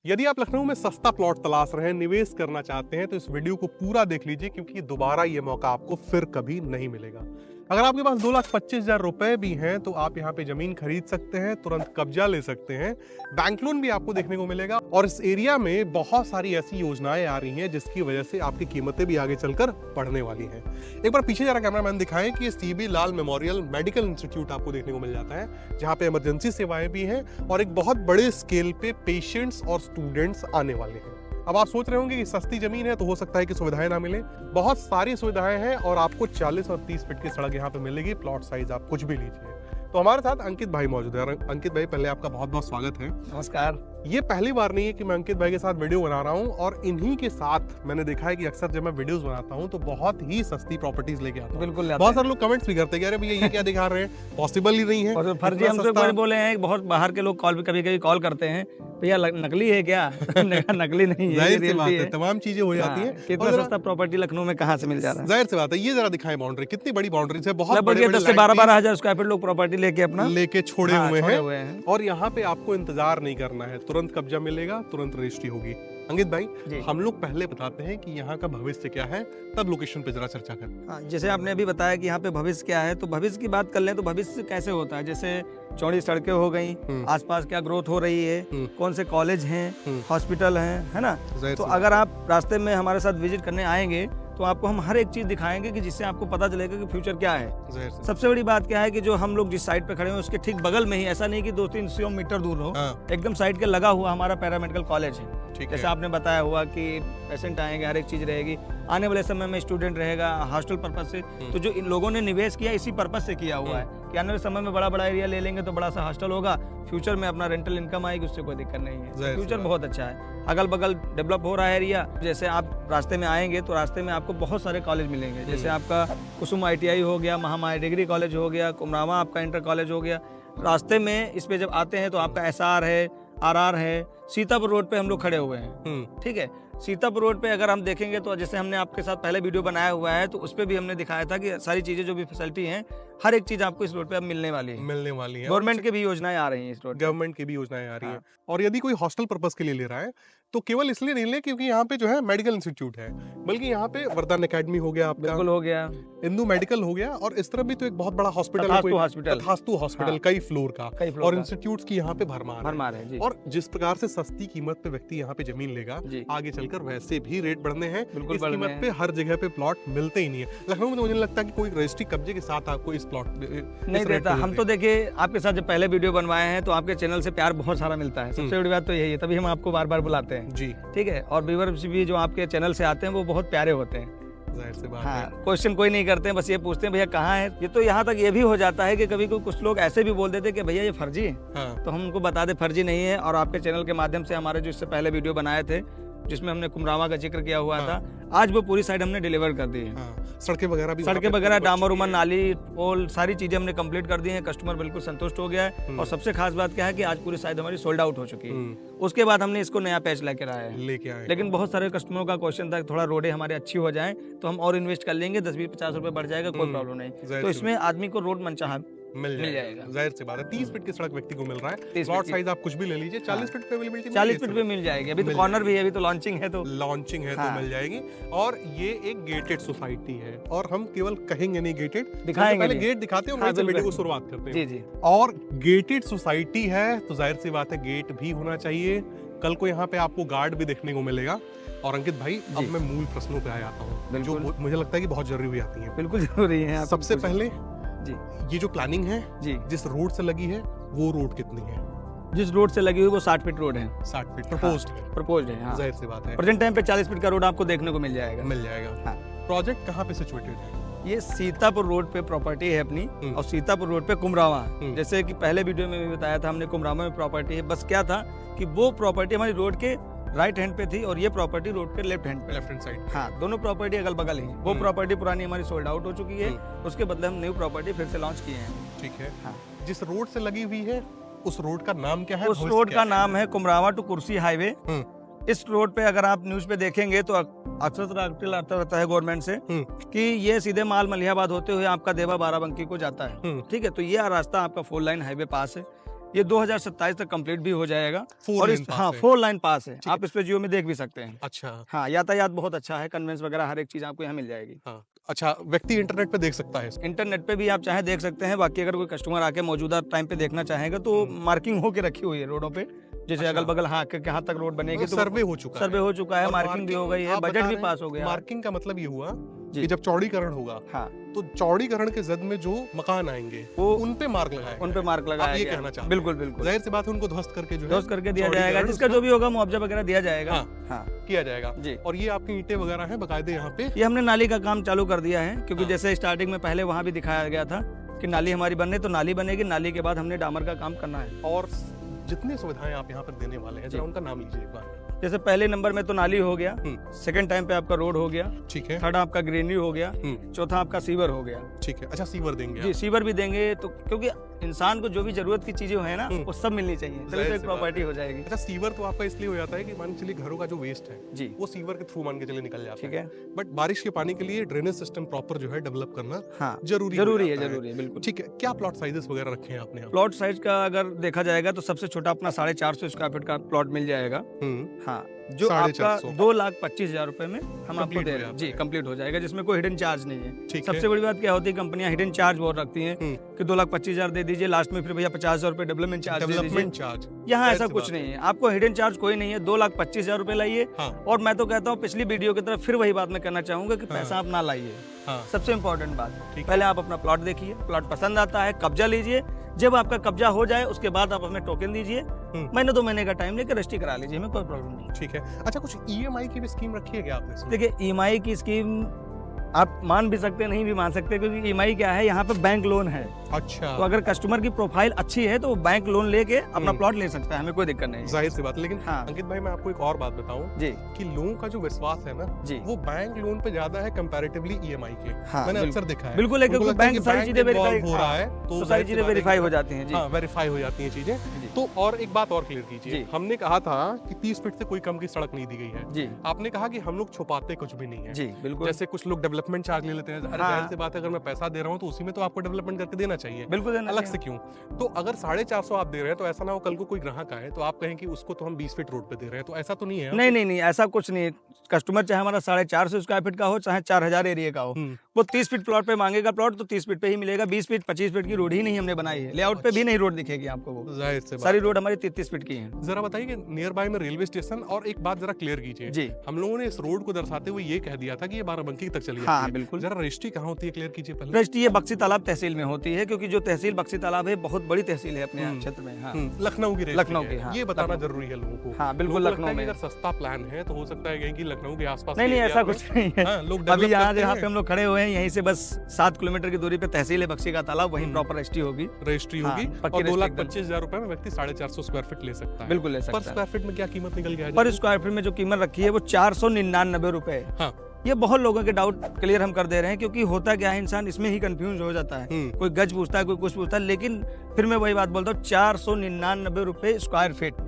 यदि आप लखनऊ में सस्ता प्लॉट तलाश रहे हैं, निवेश करना चाहते हैं, तो इस वीडियो को पूरा देख लीजिए क्योंकि दोबारा ये मौका आपको फिर कभी नहीं मिलेगा। अगर आपके पास 2,25,000 रुपए भी हैं तो आप यहाँ पे जमीन खरीद सकते हैं, तुरंत कब्जा ले सकते हैं, बैंक लोन भी आपको देखने को मिलेगा और इस एरिया में बहुत सारी ऐसी योजनाएं आ रही हैं जिसकी वजह से आपकी कीमतें भी आगे चलकर बढ़ने वाली हैं। एक बार पीछे जरा कैमरामैन दिखाएं कि सीबी लाल मेमोरियल मेडिकल इंस्टीट्यूट आपको देखने को मिल जाता है, जहाँ पे इमरजेंसी सेवाएं भी हैं और एक बहुत बड़े स्केल पे पेशेंट्स और स्टूडेंट्स आने वाले हैं। अब आप सोच रहे होंगे कि सस्ती जमीन है तो हो सकता है कि सुविधाएं ना मिले। बहुत सारी सुविधाएं हैं और आपको 40 और 30 फीट की सड़क यहाँ पे मिलेगी। प्लॉट साइज आप कुछ भी लीजिए। तो हमारे साथ अंकित भाई मौजूद है। अंकित भाई, पहले आपका बहुत बहुत स्वागत है। नमस्कार। ये पहली बार नहीं है कि मैं अंकित भाई के साथ वीडियो बना रहा हूँ और इन्हीं के साथ मैंने देखा है कि अक्सर जब मैं वीडियोस बनाता हूँ तो बहुत ही सस्ती प्रॉपर्टीज लेके आता हूँ। बिल्कुल, बहुत सारे लोग कमेंट्स भी करते हैं कि अरे भैया ये क्या दिखा रहे हैं, पॉसिबल ही नहीं है। और फर्जी हम तो बोले हैं, बहुत बाहर के लोग कभी कॉल करते हैं, भैया नकली है क्या? नकली नहीं है, जाहिर सी बात है, तमाम चीजें हो जाती हैं। कितना सस्ता प्रॉपर्टी लखनऊ में कहाँ से मिल जा रहा है? जाहिर सी बात है। ये जरा दिखाएं बाउंड्री, कितनी बड़ी बाउंड्री है। बहुत लगभग 10 से 12 हजार स्क्वायर फीट लोग प्रॉपर्टी लेके अपना छोड़े हुए हैं और यहाँ पे आपको इंतजार नहीं करना है, तुरंत कब्जा मिलेगा, तुरंत रजिस्ट्री होगी। अंकित भाई, हम लोग पहले बताते हैं कि यहाँ का भविष्य क्या है, तब लोकेशन पे जरा चर्चा करें। जैसे आपने अभी बताया कि यहाँ पे भविष्य क्या है, तो भविष्य की बात कर लें तो भविष्य कैसे होता है। जैसे चौड़ी सड़कें हो गई, आसपास क्या ग्रोथ हो रही है, कौन से कॉलेज हैं, हॉस्पिटल हैं, है ना। तो अगर आप रास्ते में हमारे साथ विजिट करने आएंगे तो आपको हम हर एक चीज दिखाएंगे कि जिससे आपको पता चलेगा कि फ्यूचर क्या है। सबसे बड़ी बात क्या है कि जो हम लोग जिस साइड पे खड़े हैं उसके ठीक बगल में ही, ऐसा नहीं कि 200-300 मीटर दूर हो, एकदम साइड के लगा हुआ हमारा पैरामेडिकल कॉलेज है। जैसे आपने बताया हुआ कि पेशेंट आएंगे, हर एक चीज रहेगी, आने वाले समय में स्टूडेंट रहेगा हॉस्टल पर्पज से। तो जो इन लोगों ने निवेश किया इसी पर्पज से किया हुआ है कि आने वाले समय में बड़ा एरिया ले लेंगे तो बड़ा सा हॉस्टल होगा, फ्यूचर में अपना रेंटल इनकम आएगी, उससे कोई दिक्कत नहीं है। फ्यूचर बहुत अच्छा है, अगल बगल डेवलप हो रहा है एरिया। जैसे आप रास्ते में आएंगे तो रास्ते में आपको बहुत सारे कॉलेज मिलेंगे। जैसे आपका कुसुम ITI हो गया, महामाया डिग्री कॉलेज हो गया, कुमरावा आपका इंटर कॉलेज हो गया। रास्ते में इस पे जब आते हैं तो आपका SR है, RR है। सीतापुर रोड पे हम लोग खड़े हुए हैं, ठीक है। सीतापुर रोड पे अगर हम देखेंगे तो जैसे हमने आपके साथ पहले वीडियो बनाया हुआ है तो उस पे भी हमने दिखाया था कि सारी चीजें जो भी फैसिलिटी हैं, हर एक चीज आपको इस रोड पे अब मिलने वाली है। गवर्नमेंट की भी योजनाएं आ रही हैं इस रोड, गवर्नमेंट की भी योजनाएं आ रही हैं। और यदि कोई हॉस्टल पर्पस के लिए ले रहा है तो केवल इसलिए नहीं ले क्योंकि यहाँ पे जो है मेडिकल इंस्टीट्यूट है, बल्कि यहाँ पे वरदान एकेडमी हो गया, आपका बिल्कुल हो गया, इंदू मेडिकल हो गया, और इस तरफ भी तो एक बहुत बड़ा हॉस्पिटल हॉस्पिटल कई फ्लोर का, और इंस्टीट्यूट्स की यहाँ पे भरमार है। और जिस प्रकार से सस्ती कीमत पे व्यक्ति यहाँ पे जमीन लेगा, आगे चलकर वैसे भी रेट बढ़ने हैं। इस कीमत पे हर जगह पे प्लॉट मिलते ही नहीं है। लखनऊ में तो मुझे लगता है कि कोई रजिस्ट्री कब्जे के साथ आपको इस प्लॉट नहीं देता। हम तो देखिए आपके साथ जब पहले वीडियो बनवाए हैं तो आपके चैनल से प्यार बहुत सारा मिलता है। सबसे बड़ी बात तो यही है, तभी हम आपको बार बार बुलाते हैं जी, ठीक है। और व्यूअर्स भी जो आपके चैनल से आते हैं वो बहुत प्यारे होते हैं। जाहिर सी बात है। क्वेश्चन कोई नहीं करते हैं, बस ये पूछते हैं भैया कहाँ है। ये तो यहाँ तक ये भी हो जाता है कि कभी कुछ लोग ऐसे भी बोल देते हैं कि भैया ये फर्जी है। तो हम उनको बता दें फर्जी नहीं है। और आपके चैनल के माध्यम से हमारे जो इससे पहले वीडियो बनाए थे जिसमें हमने कुमरावा का जिक्र किया हुआ था, आज वो पूरी साइड हमने डिलीवर कर दी है। सड़कें वगैरह डामर उमर, नाली, पोल, सारी चीजें हमने कंप्लीट कर दी हैं। कस्टमर बिल्कुल संतुष्ट हो गया है। और सबसे खास बात क्या है कि आज पूरी साइड हमारी सोल्ड आउट हो चुकी है। उसके बाद हमने इसको नया पैच लेके आए हैं। लेकिन बहुत सारे कस्टमरों का क्वेश्चन था थोड़ा रोडें हमारे अच्छी हो जाए तो हम और इन्वेस्ट कर लेंगे, 10-20-50 रुपए बढ़ जाएगा, कोई प्रॉब्लम नहीं। तो इसमें आदमी को रोड मनचाहा मिल जाएगा। जाहिर सी बात है, 30 फीट की सड़क व्यक्ति को मिल रहा है। प्लॉट साइज आप कुछ भी ले लीजिए, 40 फीट पे अवेलेबिलिटी, 40 फीट पे मिल जाएगी। अभी तो कॉर्नर भी है, अभी तो लॉन्चिंग है तो मिल जाएगी। और ये एक गेटेड सोसाइटी है और हम केवल कहेंगे नहीं गेटेड, दिखाएंगे, पहले गेट दिखाते हैं और वहीं वीडियो को शुरुआत करते हैं। जी। और गेटेड सोसाइटी है तो जाहिर सी बात है गेट भी होना चाहिए। कल को यहाँ पे आपको गार्ड भी देखने को मिलेगा। और अंकित भाई, अब मैं मूल प्रश्नों पे आ जाता हूँ जो मुझे लगता है कि बहुत जरूरी भी आती है। बिल्कुल जरूरी है। सबसे पहले जी, ये जो प्लानिंग है जी, जिस रोड से लगी है वो रोड कितनी है? जिस रोड से लगी हुई वो 60 फीट रोड है। 60 फीट प्रपोज्ड है। जाहिर सी बात है। प्रेजेंट टाइम पे 40 फीट का रोड आपको देखने को मिल जाएगा। प्रोजेक्ट कहाँ पे सिचुएटेड है? ये सीतापुर रोड पे प्रॉपर्टी है अपनी, और सीतापुर रोड पे कुमरावा। जैसे कि पहले वीडियो में भी बताया था हमने, कुमरावा में प्रॉपर्टी है। बस क्या था कि वो प्रॉपर्टी हमारी रोड के राइट हैंड पे थी और ये प्रॉपर्टी रोड के लेफ्ट हैंड साइड। हाँ, दोनों प्रॉपर्टी अगल बगल ही। वो प्रॉपर्टी पुरानी हमारी सोल्ड आउट हो चुकी है, उसके बदले हम न्यू प्रॉपर्टी फिर से लॉन्च किए हैं। ठीक है। हाँ। जिस रोड से लगी हुई है उस रोड का नाम क्या है? उस रोड का नाम है कुमरावा टू कुर्सी हाईवे। इस रोड पे अगर आप न्यूज पे देखेंगे तो अक्सर आता रहता है गवर्नमेंट से कि ये सीधे माल मलिहाबाद होते हुए आपका देवा बाराबंकी को जाता है। ठीक है, तो ये रास्ता आपका 4 लाइन हाईवे पास है। ये 2027 तक कंप्लीट भी हो जाएगा। फोर और लेन इस पास हाँ है। 4 लाइन पास है, ठीक है। आप इस पे जियो में देख भी सकते हैं। अच्छा हाँ, यातायात बहुत अच्छा है, कन्वेंस वगैरह हर एक चीज आपको यहाँ मिल जाएगी। हाँ, अच्छा व्यक्ति इंटरनेट पे देख सकता है इसको? इंटरनेट पे भी आप चाहे देख सकते हैं। बाकी अगर कोई कस्टमर आके मौजूदा टाइम पे देखना चाहेगा तो मार्किंग होके रखी हुई है रोडों पे, जैसे अच्छा। अगल बगल हाँ कहाँ तक रोड बनेगी, तो सर्वे हो चुका है। सर्वे हो चुका है, और मार्किंग भी हो गई है, आप बजट बता भी रहे पास हो हैं, गया। मार्किंग का मतलब ये हुआ जी। कि जब चौड़ीकरण होगा हाँ, तो चौड़ीकरण के जद में जो मकान आएंगे वो उन पे मार्क लगाए उन पे मार्क लगाया ये गया। कहना चाहते हैं? बिल्कुल बिल्कुल, जाहिर सी बात है उनको ध्वस्त करके जो है ध्वस्त करके दिया चौड़ीकरण जाएगा, जिसका उसका जो भी होगा मुआवजा वगैरह दिया जाएगा। हाँ। हाँ किया जाएगा। जी। और ये आपकी ईंटें वगैरह हैं बकायदे यहाँ पे? ये हमने नाली का काम चालू कर दिया है, क्योंकि हाँ। जैसे स्टार्टिंग में पहले वहाँ भी दिखाया गया था कि नाली हमारी बनने, तो नाली बनेगी, नाली के बाद हमने डामर का काम करना है। और जितनी सुविधाएं आप यहाँ पर देने वाले हैं जरा जी। उनका नाम लीजिए एक बार। जैसे पहले नंबर में तो नाली हो गया, सेकंड टाइम पे आपका रोड हो गया, ठीक है। थर्ड आपका ग्रीनरी हो गया, चौथा आपका सीवर हो गया। ठीक है। अच्छा सीवर देंगे जी, आप? सीवर भी देंगे, तो क्योंकि इंसान को जो भी जरूरत की चीजें है ना वो सब मिलनी चाहिए, तभी तो जाहिर एक सी बात प्रॉपर्टी है। हो जाएगी। अच्छा सीवर तो आपका इसलिए हो जाता है कि मान के चलिए घरों का जो वेस्ट है जी वो सीवर के थ्रू मान के चलिए निकल जाता ठीक है। है। बट बारिश के पानी के लिए ड्रेनेज सिस्टम प्रॉपर जो है डेवलप करना हाँ जरूरी जरूरी हो है, जाता जरूरी है, बिल्कुल। ठीक है। क्या प्लॉट साइजेस वगैरह रखे हैं आपने यहाँ? प्लॉट साइज का अगर देखा जाएगा तो सबसे छोटा अपना 450 स्क्वायर फीट का प्लॉट मिल जाएगा। हाँ, जो आपका 450 2,25,000 रुपए में हम आपको Complete दे हो रहे हैं। जाता जी है। कंप्लीट हो जाएगा, जिसमें कोई हिडन चार्ज नहीं है। ठीक सबसे है। बड़ी बात क्या होती है, कंपनियां हिडन चार्ज बहुत रखती हैं कि 2,25,000 दे दीजिए, लास्ट में फिर भैया 50,000 रुपए डेवलपमेंट चार्ज दे दीजिए। डेवलपमेंट चार्ज यहाँ जाहिर ऐसा सी कुछ बात नहीं है, आपको हिडन चार्ज कोई नहीं है। 2,25,000 रुपए लाइए। हाँ। और मैं तो कहता हूँ पिछली वीडियो की तरफ फिर वही बात मैं करना चाहूंगा कि पैसा आप ना लाइए। हाँ। सबसे इम्पोर्टेंट बात, ठीक पहले आप अपना प्लॉट देखिए, प्लॉट पसंद आता है कब्जा लीजिए, जब आपका कब्जा हो जाए उसके बाद आप हमें टोकन दीजिए, महीने 2 महीने का टाइम लेकर रजिस्ट्री करा लीजिए, हमें कोई प्रॉब्लम नहीं। ठीक है। अच्छा कुछ ईएमआई की भी स्कीम रखी है क्या आपने इसमें? देखिए ईएमआई की स्कीम आप मान भी सकते हैं, नहीं भी मान सकते, क्योंकि ईएमआई क्या है, यहाँ पे बैंक लोन है। अच्छा तो अगर कस्टमर की प्रोफाइल अच्छी है तो वो बैंक लोन लेके अपना प्लॉट ले सकता है, हमें कोई दिक्कत नहीं है। जाहिर सी बात है। लेकिन हाँ। अंकित भाई मैं आपको एक और बात बताऊं जी कि लोगों का जो विश्वास है ना जी वो बैंक लोन पे ज्यादा है कंपैरेटिवली ईएमआई के। हाँ, मैंने बिल्कुल। अक्सर देखा है। बिल्कुल है, उनको क्योंकि लगता है बैंक कि सारी चीजें involve वेरीफाई हो रहा है तो सारी चीजें वेरीफाई हो जाती हैं। जी हाँ वेरीफाई हो जाती हैं चीजें। जी। तो और एक बात और क्लियर कीजिए, जी। हमने कहा था कि 30 फीट से कोई कम की सड़क नहीं दी गई है। जी आपने कहा कि हम लोग छुपाते कुछ भी नहीं है। जी बिल्कुल जैसे कुछ लोग डेवलपमेंट चार्ज ले लेते हैं। अरे हाँ। जाहिर सी बात है, अगर मैं पैसा दे रहा हूँ तो उसी में तो आपको डेवलपमेंट करके देना चाहिए, बिल्कुल देना अलग चाहिए। से क्यों? तो अगर 450 आप दे रहे हैं तो ऐसा ना हो कल को कोई ग्राहक आए तो आप कहें कि उसको तो हम 20 फीट रोड पे दे रहे हैं, तो ऐसा तो नहीं है। नहीं नहीं नहीं, ऐसा कुछ नहीं है। कस्टमर चाहे हमारा 450 स्क्वायर फीट का हो, चाहे 4,000 एरिया का हो, वो 30 फीट प्लॉट पे मांगेगा प्लॉट तो 30 फीट पे ही मिलेगा। 20 फीट 25 फीट की रोड ही नहीं हमने बनाई है, लेआउट पे भी नहीं रोड दिखेगी आपको, वो जाहिर से सारी रोड हमारी 33 फीट की है। जरा बताइए कि नियर बाय में रेलवे स्टेशन, और एक बात जरा क्लियर कीजिए। जी हम लोगों ने इस रोड को दर्शाते हुए ये कह दिया था कि ये बाराबंकी तक चली हाँ, जाती है। बिल्कुल। जरा रजिस्ट्री कहाँ होती है क्लियर कीजिए पहले। रजिस्ट्री ये बक्सी तालाब तहसील में होती है, क्योंकि जो तहसील बक्सी तालाब है बहुत बड़ी तहसील है अपने क्षेत्र में। हाँ लखनऊ की रजिस्ट्री लखनऊ है। की, हाँ, ये बताना लखनऊ। जरूरी है लोगों को। हाँ, बिल्कुल, लोगों को लगता लखनऊ है कि में। अगर सस्ता प्लान है तो हो सकता है कहीं कि लखनऊ के आसपास नहीं के नहीं, एरिया ऐसा में, कुछ नहीं है। हाँ, लोग अभी develop यहाँ करते जहाँ हैं। पे हम लोग खड़े हुए हैं, यहीं से बस 7 किलोमीटर की दूरी पे तहसील है बक्सी का तालाब, वहीं प्रॉपर रजिस्ट्री होगी। रजिस्ट्री हाँ, होगी पक्की और रजिस्ट्री एकदम। 2,25,000 रुपए में व्यक्ति 450 स्क्वायर फीट ले सकता है। बिल्कुल ले पर सकता है। स्क्वायर फीट में क्या कीमत निकल गया है? पर स्क्वायर फीट में जो कीमत रखी है वो 499 रुपए है। हाँ ये बहुत लोगों के डाउट क्लियर हम कर दे रहे हैं, क्योंकि होता क्या है, इंसान इसमें ही कंफ्यूज हो जाता है। कोई गज पूछता है, कोई कुछ पूछता है, लेकिन फिर मैं वही बात बोलता हूँ, 499 रुपए स्क्वायर फीट,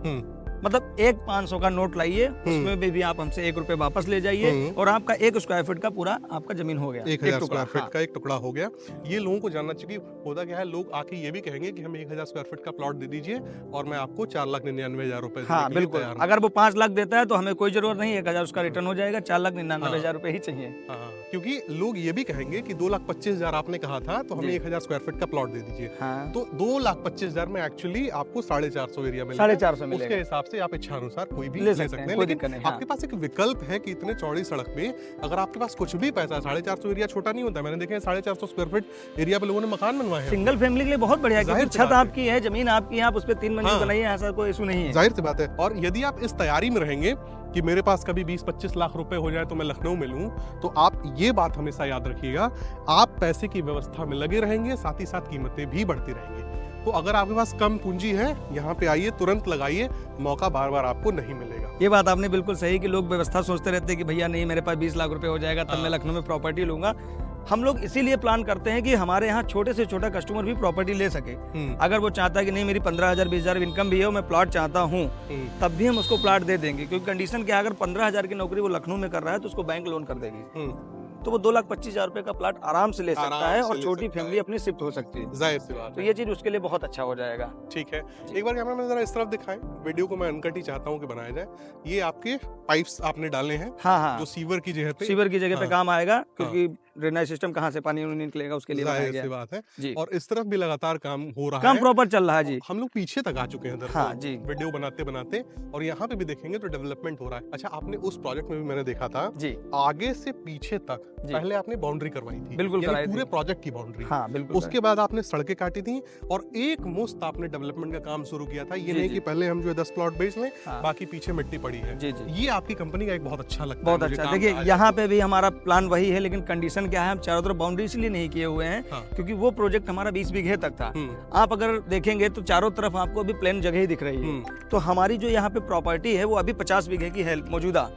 मतलब एक 500 का नोट लाइए, उसमें भी आप हमसे 1 रुपए वापस ले जाइए और आपका 1 स्क्वायर फीट का पूरा आपका जमीन हो गया। 1000 टुकड़ा, स्क्वायर फीट हाँ। का एक टुकड़ा हो गया। ये लोगों को जानना चाहिए। होता क्या है, लोग आके ये भी कहेंगे कि हमें 1000 स्क्वायर फीट का प्लॉट दे दीजिए और मैं आपको 4,99,000 रुपए हाँ बिल्कुल, अगर वो 5 लाख देता है तो हमें कोई जरूरत नहीं, 1,000 उसका रिटर्न हो जाएगा, 4,99,000 रुपए ही चाहिए। हाँ, क्योंकि लोग ये भी कहेंगे कि 2,25,000 आपने कहा था तो हमें जी। 1000 स्क्वायर फीट का प्लॉट दे दीजिए। हाँ तो 2,25,000 में एक्चुअली आपको 450 एरिया में 450 उसके मिलेगा, हिसाब से आप इच्छा अनुसार कोई भी ले सकते हैं, कोई लेकिन दिक्कत नहीं। हाँ। आपके पास एक विकल्प है कि इतने चौड़ी सड़क पे अगर आपके पास कुछ भी पैसा है, 450 एरिया छोटा नहीं होता। मैंने देखे 450 स्क्वायर फीट एरिया पे लोगों ने मकान बनवाए हैं। सिंगल फैमिली के लिए बहुत बढ़िया है, जाहिर क्योंकि सी छत बात है। आपकी है, जमीन आपकी है, आप उस पर 3 मंजिल हाँ। बनाइए, ऐसा कोई इशू नहीं है। जाहिर सी बात है। और यदि आप इस तैयारी में रहेंगे कि मेरे पास कभी 20-25 लाख रुपए हो जाए तो मैं लखनऊ में लूं, तो आप ये बात हमेशा याद रखिएगा, आप पैसे की व्यवस्था में लगे रहेंगे, साथ ही साथ कीमतें भी बढ़ती रहेंगी। तो अगर आपके पास कम पूंजी है, यहाँ पे आइए, तुरंत लगाइए, मौका बार बार आपको नहीं मिलेगा। ये बात आपने बिल्कुल सही कि लोग व्यवस्था सोचते रहते हैं कि भैया नहीं, मेरे पास 20 लाख रुपए हो जाएगा तब मैं लखनऊ में प्रॉपर्टी लूंगा। हम लोग इसीलिए प्लान करते हैं कि हमारे यहाँ छोटे से छोटा कस्टमर भी प्रॉपर्टी ले सके। अगर वो चाहता है कि नहीं मेरी 15,000 20,000 इनकम भी है, मैं प्लॉट चाहता हूँ, तब भी हम उसको प्लॉट दे देंगे, क्योंकि कंडीशन क्या है, अगर 15,000 की नौकरी वो लखनऊ में कर रहा है तो उसको बैंक लोन कर देगी। तो वो 2,25,000 रुपए का प्लाट आराम से ले सकता है और छोटी फैमिली अपनी शिफ्ट हो सकती है। जाहिर सी बात तो है। ये चीज उसके लिए बहुत अच्छा हो जाएगा। ठीक है, एक बार कैमरा में जरा इस तरफ दिखाएं, वीडियो को मैं अनकट ही चाहता हूँ कि बनाया जाए। ये आपके पाइप्स आपने डाले हैं हाँ, जो सीवर की जगह पे, सीवर की जगह पे हाँ, काम आएगा, क्योंकि ड्रेनेज सिस्टम कहाँ से पानी निकलेगा उसके लिए बनाया जाहिर गया सी बात है जी। और इस तरफ भी लगातार काम हो रहा काम है, प्रॉपर चल रहा है जी। हम लोग पीछे तक आ चुके हैं दरअसल, हाँ जी वीडियो बनाते बनाते, और यहाँ पे भी देखेंगे तो डेवलपमेंट हो रहा है। अच्छा, आपने उस प्रोजेक्ट में भी मैंने देखा था जी, आगे से पीछे तक जी। पहले आपने बाउंड्री करवाई थी, बिल्कुल यानी कराई पूरे थी। प्रोजेक्ट की बाउंड्री। हाँ बिल्कुल। उसके बाद आपने सड़कें काटी थी और एक मुश्त आपने डेवलपमेंट का काम शुरू किया था। ये जी, नहीं जी। कि पहले हम जो है 10 प्लॉट बेच लें, हाँ। बाकी पीछे मिट्टी पड़ी है। जी जी, ये आपकी कंपनी का एक बहुत अच्छा लगता बहुत है मुझे अच्छा। काम देखिए आज। यहाँ पे भी हमारा प्लान वही है, लेकिन कंडीशन क्या है, हम चारों तरफ बाउंड्री इसलिए नहीं किए हुए हैं हाँ। क्योंकि वो प्रोजेक्ट हमारा 20 बीघे तक था। हम्म, आप अगर देखेंगे तो चारों तरफ आपको अभी प्लेन जगह ही दिख रही है। तो हमारी जो यहाँ पे प्रॉपर्टी है वो अभी 50 बीघे की है मौजूदा।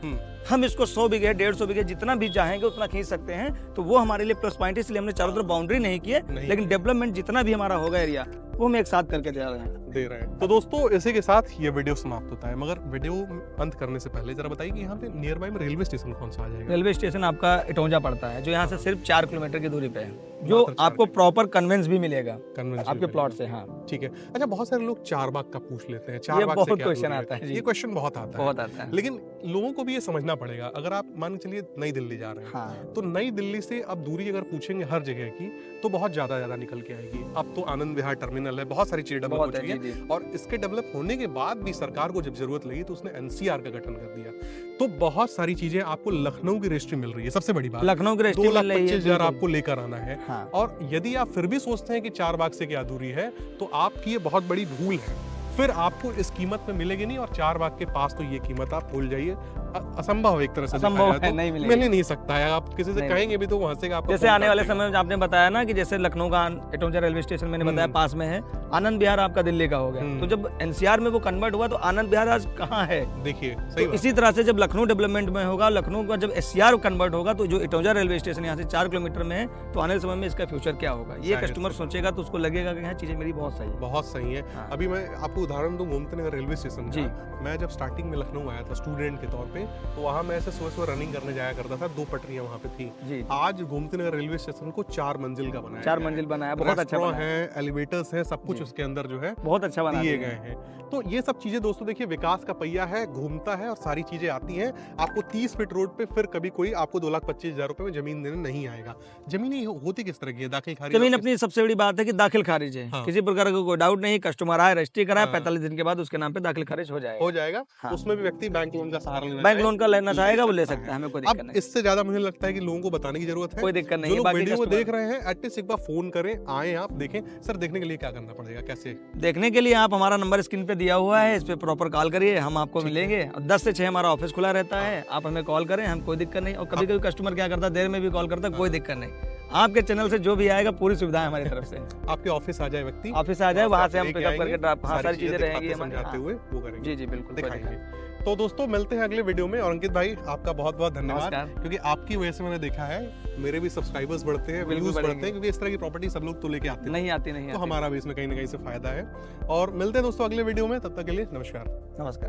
हम इसको 100 बीघे 150 बीघे जितना भी चाहेंगे उतना खींच सकते हैं। तो वो हमारे लिए प्लस पॉइंट है, इसलिए हमने चारों तरफ बाउंड्री नहीं की है, लेकिन डेवलपमेंट जितना भी हमारा होगा एरिया वो हम एक साथ करके दे रहे हैं। तो दोस्तों इसी के साथ ये वीडियो समाप्त होता है, मगर वीडियो अंत करने से पहले जरा बताइए कि यहाँ पे नियर बाय में रेलवे स्टेशन कौन सा आ जाएगा? रेलवे स्टेशन आपका इटौंजा पड़ता है, जो यहाँ से सिर्फ 4 किलोमीटर की दूरी पे है, जो आपको प्रॉपर कन्वेंस भी मिलेगा आपके प्लॉट से। हाँ ठीक है। अच्छा, बहुत सारे लोग चारबाग का पूछ लेते हैं, ये चारबाग बहुत से क्या क्वेश्चन दूर है? आता है जी। ये क्वेश्चन बहुत आता है, बहुत आता है। लेकिन लोगों को भी ये समझना पड़ेगा। अगर आप मान के चलिए नई दिल्ली जा रहे हैं, हाँ तो नई दिल्ली से अब दूरी अगर पूछेंगे हर जगह की तो बहुत ज्यादा निकल के आएगी। अब तो आनंद विहार टर्मिनल है, बहुत सारी चीजें डेवलप हो बहुत है चुकी जी है, जी। और इसके डेवलप होने के बाद भी सरकार को जब जरूरत लगी तो उसने एनसीआर का गठन कर दिया। तो बहुत सारी चीजें आपको लखनऊ की रजिस्ट्री मिल रही है, सबसे बड़ी बात लखनऊ की रजिस्ट्री मिल रही है, 2,25,000 बिल्कुल। आपको लेकर आना है। हाँ। और यदि आप फिर भी सोचते हैं कि चारबाग से क्या दूरी है, तो आपकी ये बहुत बड़ी भूल है। फिर आपको इस कीमत में मिलेगी नहीं, और चारबाग के पास तो ये कीमत आप भूल जाइए, असंभव है एक तरह से, असंभव देखा जाए है, तो नहीं मिलेगी। मिल ही नहीं सकता है। आप किसी से नहीं। कहेंगे भी तो वो हंसेगा आपको। जैसे आने वाले समय में आपने बताया ना कि जैसे लखनऊ का इटौंजा रेलवे स्टेशन मैंने बताया पास में है, आनंद विहार आपका दिल्ली का हो गया। तो जब एनसीआर में वो कन्वर्ट हुआ तो आनंद विहार आज कहाँ है? देखिए सही तो इसी तरह से जब लखनऊ डेवलपमेंट में होगा, लखनऊ का जब एससीआर कन्वर्ट होगा, तो जो इटौंजा रेलवे स्टेशन यहाँ से 4 किलोमीटर में है, तो आने वाले समय में इसका फ्यूचर क्या होगा, ये कस्टमर सोचेगा तो उसको लगेगा कि यहाँ चीजें मेरी बहुत सही है। बहुत सही है। हाँ। अभी मैं आपको उदाहरण दूं गोमती नगर रेलवे स्टेशन जी। का। मैं जब स्टार्टिंग में लखनऊ आया था स्टूडेंट के तौर पे, तो वहाँ मैं ऐसे सुबह रनिंग करने जाया करता था, 2 पटरियां वहाँ पे थी। जी आज गोमती नगर रेलवे स्टेशन को 4 मंजिल का बनाया 4 गया है। मंजिल बनाया, बहुत अच्छा रेस्टोरेंट बनाया, है, एलिवेटर्स है, सब कुछ जी। उसके अंदर जो है बहुत अच्छा बना दिए दिया गए है। हैं। तो ये सब चीजें दोस्तों देखिए, विकास का पहिया है, घूमता है और सारी चीजें आती हैं। आपको 30 फीट रोड पे फिर कभी कोई आपको 2,25,000 रुपए में जमीन देने नहीं आएगा। जमीन होती किस तरह की है? दाखिल खारिज जमीन अपनी सबसे बड़ी बात है कि दाखिल खारिज है, हाँ। किसी प्रकार का कोई डाउट नहीं, कस्टमर आए रजिस्ट्री कराए, हाँ। 45 दिन के बाद उसके नाम पे दाखिल खारिज हो जाएगा। हो जाएगा। हाँ। उसमें भी व्यक्ति बैंक लोन का सहारा लेना बैंक चाहे, लोन का लेना ले चाहेगा वो ले सकता सकता है, हमें कोई अब दिक्कत नहीं। इससे ज्यादा मुझे लगता है कि लोगों को बताने की जरूरत है। कोई दिक्कत नहीं जो है, लोग बाकी वीडियो को customer- देख रहे हैं, एटलीस्ट एक बार फोन करें, आए आप देखें। सर देखने के लिए क्या करना पड़ेगा, कैसे? देखने के लिए आप हमारा नंबर स्क्रीन पे दिया हुआ है, इस पे प्रॉपर कॉल करिए, हम आपको मिलेंगे। 10 से 6 हमारा ऑफिस खुला रहता है, आप हमें कॉल करें, हम कोई दिक्कत नहीं। और कभी कभी कस्टमर क्या करता है, देर में भी कॉल करता है, कोई दिक्कत नहीं। आपके चैनल से जो भी आएगा पूरी सुविधा है हमारी तरफ से। आपके ऑफिस आ जाए व्यक्ति, ऑफिस आ जाए, वहाँ से हम लेके पिकअप करके आएंगे, ड्रॉप, हाँ सारी चीजें रहेंगी दिखाते हमारे। समझाते हाँ। हुए वो करेंगे। जी जी बिल्कुल, कोई दिक्कत नहीं। दिखाएंगे। तो दोस्तों मिलते हैं अगले वीडियो में, और अंकित भाई आपका बहुत बहुत धन्यवाद, नमस्कार। क्योंकि आपकी वजह से मैंने देखा है मेरे भी सब्सक्राइबर्स बढ़ते हैं, बिल्कुल व्यूज बढ़ते बढ़ेंगे। हैं, क्योंकि इस तरह की प्रॉपर्टी सब लोग तो लेके आते हैं, नहीं आती, नहीं तो आती। हमारा भी इसमें कहीं ना कहीं से फायदा है। और मिलते हैं दोस्तों अगले वीडियो में, तब तक के लिए नमस्कार। नमस्कार।